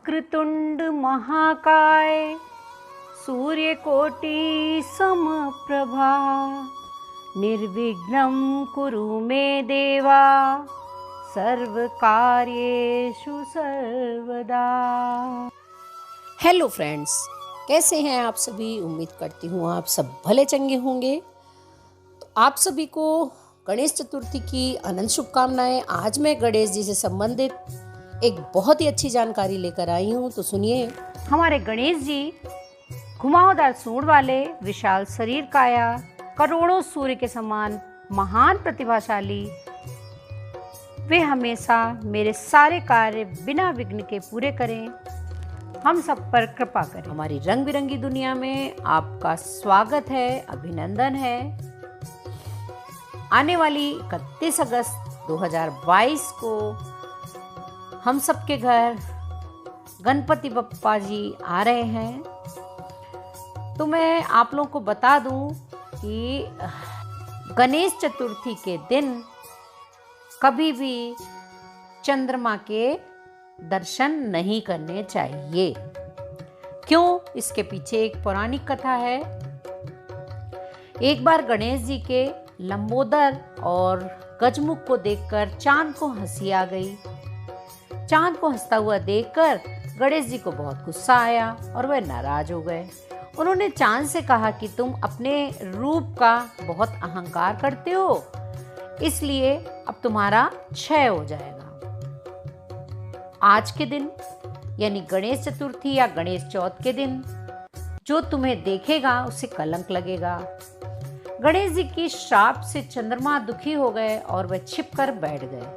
वक्रतुंड महाकाय सूर्यकोटि समप्रभा निर्विघ्नं कुरु मे देवा सर्वकार्येषु सर्वदा। हेलो फ्रेंड्स, कैसे हैं आप सभी। उम्मीद करती हूँ आप सब भले चंगे होंगे। तो आप सभी को गणेश चतुर्थी की अनंत शुभकामनाएं। आज मैं गणेश जी से संबंधित एक बहुत ही अच्छी जानकारी लेकर आई हूँ, तो सुनिए। हमारे गणेश जी घुमावदार सूंड वाले, विशाल शरीर काया, करोड़ों सूर्य के समान महान प्रतिभाशाली। वे हमेशा मेरे सारे कार्य बिना विघ्न के पूरे करें, हम सब पर कृपा करें। हमारी रंग बिरंगी दुनिया में आपका स्वागत है, अभिनंदन है। आने वाली 31 अगस्त 2022 को हम सबके घर गणपति बप्पा जी आ रहे हैं। तो मैं आप लोगों को बता दूं कि गणेश चतुर्थी के दिन कभी भी चंद्रमा के दर्शन नहीं करने चाहिए। क्यों? इसके पीछे एक पौराणिक कथा है। एक बार गणेश जी के लंबोदर और गजमुख को देखकर चांद को हंसी आ गई। चांद को हंसता हुआ देखकर गणेश जी को बहुत गुस्सा आया और वह नाराज हो गए। उन्होंने चांद से कहा कि तुम अपने रूप का बहुत अहंकार करते हो, इसलिए अब तुम्हारा क्षय हो जाएगा। आज के दिन यानी गणेश चतुर्थी या गणेश चौथ के दिन जो तुम्हें देखेगा उसे कलंक लगेगा। गणेश जी की श्राप से चंद्रमा दुखी हो गए और वह छिपकर बैठ गए।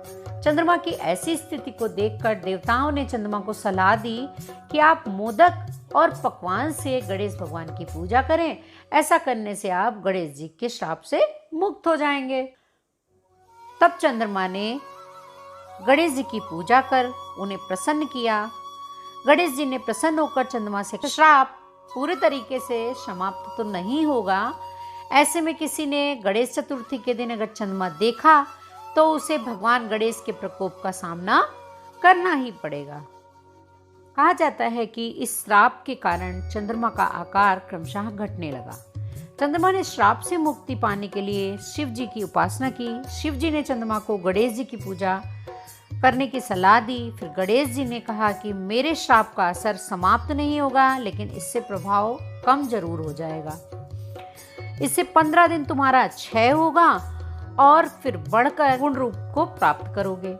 चंद्रमा की ऐसी स्थिति को देखकर देवताओं ने चंद्रमा को सलाह दी कि आप मोदक और पकवान से गणेश भगवान की पूजा करें। ऐसा करने से आप गणेश जी के श्राप से मुक्त हो जाएंगे। तब चंद्रमा ने गणेश जी की पूजा कर उन्हें प्रसन्न किया। गणेश जी ने प्रसन्न होकर चंद्रमा से श्राप पूरे तरीके से समाप्त तो नहीं होगा। ऐसे में किसी ने गणेश चतुर्थी के दिन अगर चंद्रमा देखा तो उसे भगवान गणेश के प्रकोप का सामना करना ही पड़ेगा। कहा जाता है कि इस श्राप के कारण चंद्रमा का आकार क्रमशः घटने लगा। चंद्रमा ने श्राप से मुक्ति पाने के लिए शिव जी की उपासना की। शिव जी ने चंद्रमा को गणेश जी की पूजा करने की सलाह दी। फिर गणेश जी ने कहा कि मेरे श्राप का असर समाप्त नहीं होगा, लेकिन इससे प्रभाव कम जरूर हो जाएगा। इससे 15 दिन तुम्हारा क्षय होगा और फिर बढ़कर पूर्ण रूप को प्राप्त करोगे।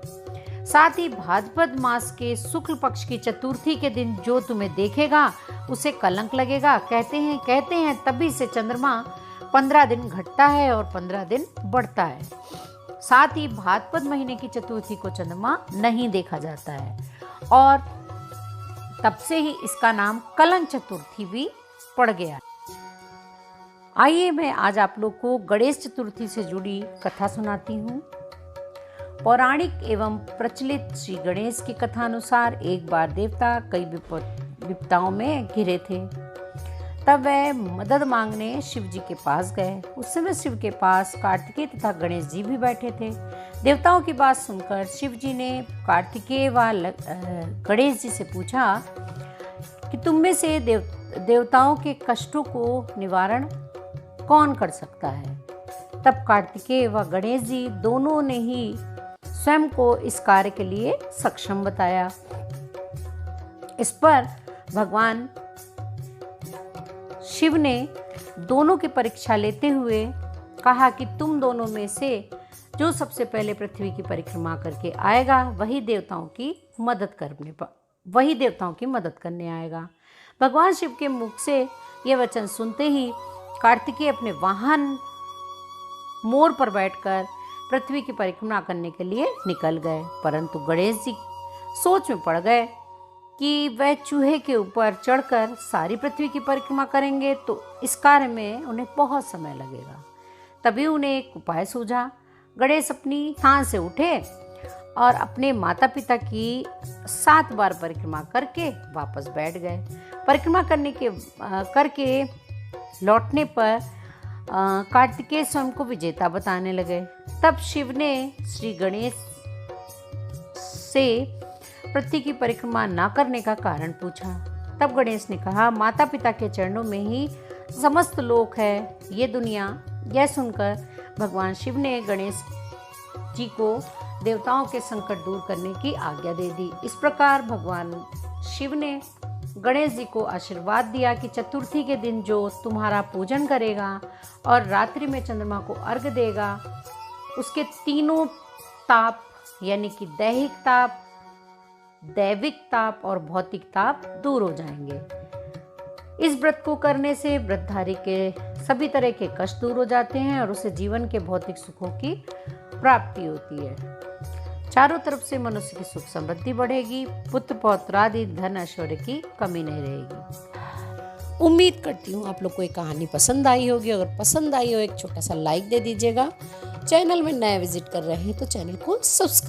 साथ ही भाद्रपद मास के शुक्ल पक्ष की चतुर्थी के दिन जो तुम्हें देखेगा उसे कलंक लगेगा। कहते हैं तभी से चंद्रमा 15 दिन घटता है और 15 दिन बढ़ता है। साथ ही भाद्रपद महीने की चतुर्थी को चंद्रमा नहीं देखा जाता है और तब से ही इसका नाम कलंक चतुर्थी भी पड़ गया। आइए मैं आज आप लोग को गणेश चतुर्थी से जुड़ी कथा सुनाती हूँ। पौराणिक एवं प्रचलित श्री गणेश की कथा अनुसार एक बार देवता कई विपदाओं में घिरे थे। तब वह मदद मांगने शिव जी के पास गए। उस समय शिव के पास कार्तिकेय तथा गणेश जी भी बैठे थे। देवताओं की बात सुनकर शिव जी ने कार्तिकेय व गणेश जी से पूछा कि तुम में से देवताओं के कष्टों को निवारण कौन कर सकता है। तब कार्तिकेय व गणेश जी दोनों ने ही स्वयं को इस कार्य के लिए सक्षम बताया। इस पर भगवान शिव ने दोनों की परीक्षा लेते हुए कहा कि तुम दोनों में से जो सबसे पहले पृथ्वी की परिक्रमा करके आएगा वही देवताओं की मदद करने आएगा। भगवान शिव के मुख से यह वचन सुनते ही कार्तिकेय अपने वाहन मोर पर बैठकर पृथ्वी की परिक्रमा करने के लिए निकल गए। परंतु गणेश जी सोच में पड़ गए कि वह चूहे के ऊपर चढ़कर सारी पृथ्वी की परिक्रमा करेंगे तो इस कार्य में उन्हें बहुत समय लगेगा। तभी उन्हें एक उपाय सूझा। गणेश अपनी स्थान से उठे और अपने माता पिता की 7 बार परिक्रमा करके वापस बैठ गए। परिक्रमा करके लौटने पर कार्तिकेय स्वयं को विजेता बताने लगे। तब शिव ने श्री गणेश से पृथ्वी की परिक्रमा न करने का कारण पूछा। तब गणेश ने कहा, माता पिता के चरणों में ही समस्त लोक है, ये दुनिया। यह सुनकर भगवान शिव ने गणेश जी को देवताओं के संकट दूर करने की आज्ञा दे दी। इस प्रकार भगवान शिव ने गणेश जी को आशीर्वाद दिया कि चतुर्थी के दिन जो तुम्हारा पूजन करेगा और रात्रि में चंद्रमा को अर्घ्य देगा, उसके तीनों ताप यानी कि दैहिक ताप, दैविक ताप और भौतिक ताप दूर हो जाएंगे। इस व्रत को करने से व्रतधारी के सभी तरह के कष्ट दूर हो जाते हैं और उसे जीवन के भौतिक सुखों की प्राप्ति होती है। चारों तरफ से मनुष्य की सुख समृद्धि बढ़ेगी, पुत्र पौत्र आदि धन ऐश्वर्य की कमी नहीं रहेगी। उम्मीद करती हूँ आप लोग को ये कहानी पसंद आई होगी। अगर पसंद आई हो एक छोटा सा लाइक दे दीजिएगा। चैनल में नया विजिट कर रहे हैं तो चैनल को सब्सक्राइब